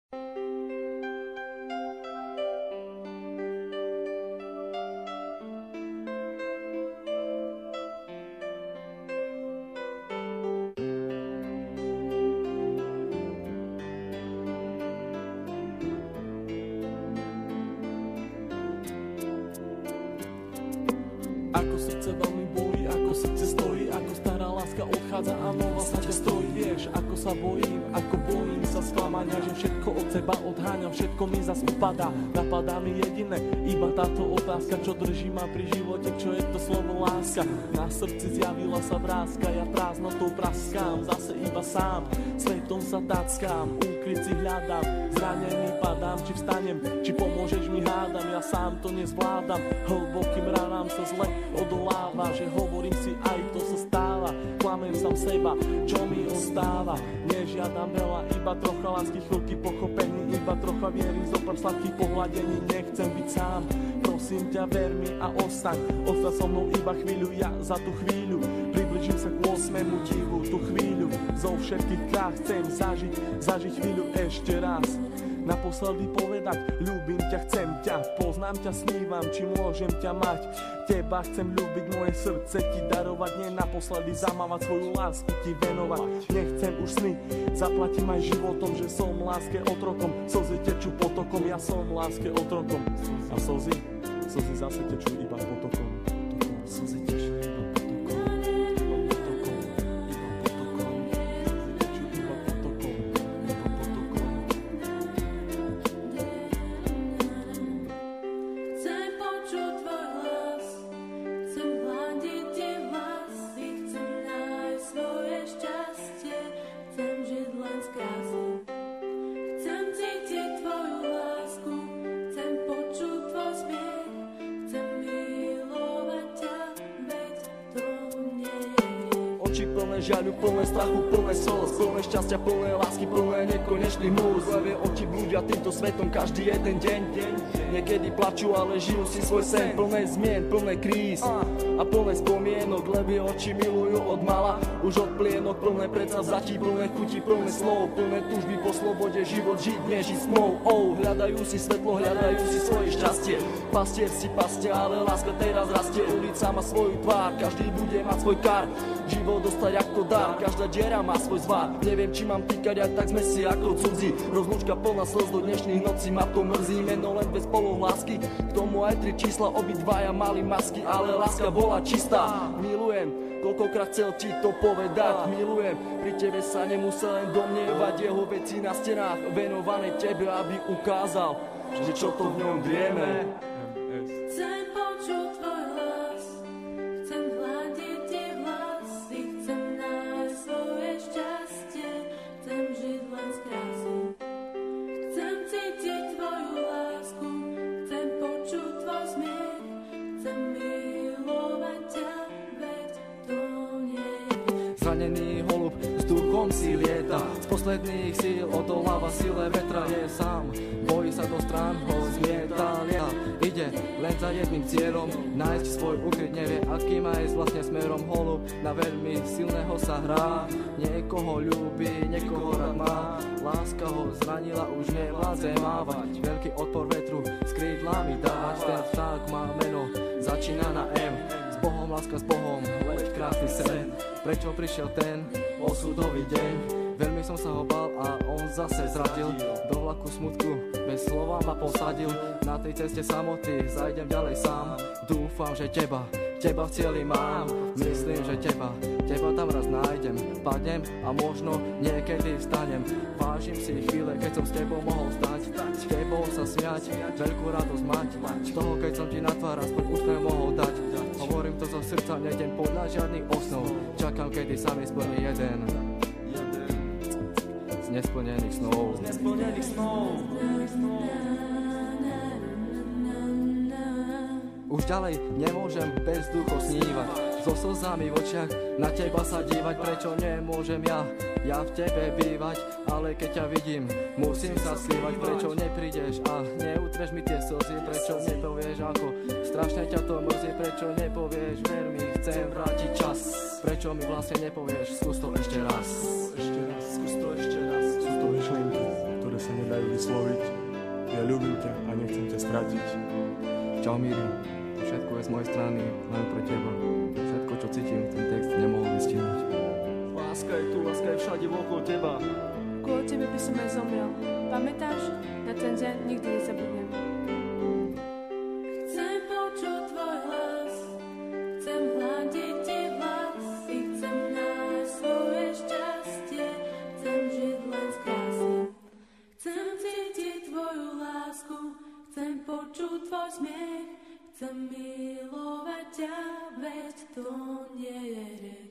Ako srdce veľmi bolí, ako srdce stojí, ako stará láska odchádza a nová sa ťa stojí. Vieš, ako sa bojím sa sklamania, že všetko od seba odháňam, všetko mi zas upadá. Napadá mi jediné, iba táto otázka, čo drží ma pri živote, čo je to slovo láska. Na srdci zjavila sa vrázka, ja prázdnotou praskám, zase iba sám, svetom sa tackám, úkryt si hľadám, zranený padám, či vstanem, či pomôžeš mi hádam, ja sám to nezvládam, hlbokým ranám sa zle odoláva, že hovorím si aj to sa stáva, klamem sám seba, čo mi ostáva, nežiadam veľa, iba trocha lásky, chvíľky pochopení, iba trocha viery, zopár sladkých pohľadení, nechcem byť sám, prosím ťa ver mi a ostaň so mnou iba chvíľu, ja za tú chvíľu približím sa k 8. divu, tú chvíľu zo všetkých krát chcem zažiť chvíľu ešte raz. Naposledy povedať, ľúbim ťa, chcem ťa, poznám ťa, snívam, či môžem ťa mať. Teba chcem ľúbiť, moje srdce ti darovať, nie naposledy zamávať, svoju lásku ti venovať. Nechcem už sny, zaplatím aj životom, že som láske otrokom. Slzy tečú potokom, ja som láske otrokom. A slzy zase tečú iba potokom. Slzy tečú iba žiaľu, plné strachu, plné slz, plné šťastia, plné lásky, plné nekonečných múz. Levé oči blúdia týmto svetom každý jeden deň. Niekedy plačú, ale žijú si svoj sen. Plné zmien, plné kríz a plné spomienok. Levé oči milujú od mala, už od plienok. Plné predsavzatí, plné chutí, plné slov, plné túžby po slobode, život žiť, nežiť smou. Hľadajú si svetlo, hľadajú si svoje šťastie. Pastier si pastia, ale láska teraz rastie. Ulica má svoju tvár, každý bude mať svoj kar. Život dostať ako dar, každá diera má svoj zvar. Neviem, či mám týkať, aj tak sme si ako cudzí. Rozlúčka plná slz do dnešných nocí, ma to mrzí. Meno len bez polov lásky, k tomu aj 3 čísla, obidvaja mali masky, ale láska bola čistá. Milujem, koľkokrát chcel ti to povedať. Milujem, pri tebe sa nemusel len domnievať. Jeho veci na stenách venované tebe, aby ukázal, že čo to v ňom vieme. Chcem počuť tvoj hlas, chcem hľadiť tie vlasy, chcem nájsť svoje šťastie, chcem žiť len z krásy. Chcem cítiť tvoju lásku, chcem počuť tvoj smiech, chcem milovať ťa, veď to nie je. Zranený holub s duchom si lieta, z posledných síl odoláva sile vetra. Je sám, bojí sa do strán, ho zmieta. Ide len za jedným cieľom, nájsť svoj ukryt, nevie aký má ísť vlastne smerom. Holub na veľmi silného sa hrá, niekoho ľúbi, niekoho rád má. Láska ho zranila, už nevládze mávať, veľký odpor vetru s krídlami dávať. Ten vták má meno, začína na M. S Bohom, láska s Bohom, leď krásny sen. Prečo prišiel ten osudový deň? Veľmi som sa ho bál a on zase zradil. Do vlaku smutku bez slova ma posadil. Na tej ceste samoty zajdem ďalej sám. Dúfam, že teba v cieli mám. Myslím, že teba tam raz nájdem. Padnem a možno niekedy vstanem. Vážim si chvíle, keď som s tebou mohol stať, s tebou sa smiať, veľkú radosť mať. Z toho, keď som ti na tvár aspoň úsmev mohol dať. Hovorím to zo srdca, nejdem podľa žiadnych osnov. Čakám, kedy sa mi splní jeden z nesplnených snov. Už ďalej nemôžem bez ducho snívať, so slzami v očiach na teba sa dívať. Prečo nemôžem ja v tebe bývať, ale keď ťa vidím, musím sa slívať. Prečo neprídeš a neutreš mi tie slzy? Prečo nepovieš, ako strašne ťa to mrzí? Prečo nepovieš, ver mi, chcem vrátiť čas? Prečo mi vlastne nepovieš, skús to ešte raz? Skús to ešte raz. Sú to myšlienky, ktoré sa nedajú dajú vysloviť. Ja ľúbim ťa a nechcem ťa stratiť. Čau Miri, všetko je z mojej strany, len pre teba. Všetko, čo cítim, ten text nemohol vystihnúť. Láska je tu, láska je všade okolo teba. Kvôli tebe by som aj zomrel. Pamätáš? Na ten deň nikdy nezabudnem. Chcem počuť tvoj hlas, chcem hľadiť ti vlasy, chcem nájsť svoje šťastie, chcem žiť len z krásy. Chcem cítiť tvoju lásku, chcem počuť tvoj smiech, chcem milovať ťa, veď to nie je hriech.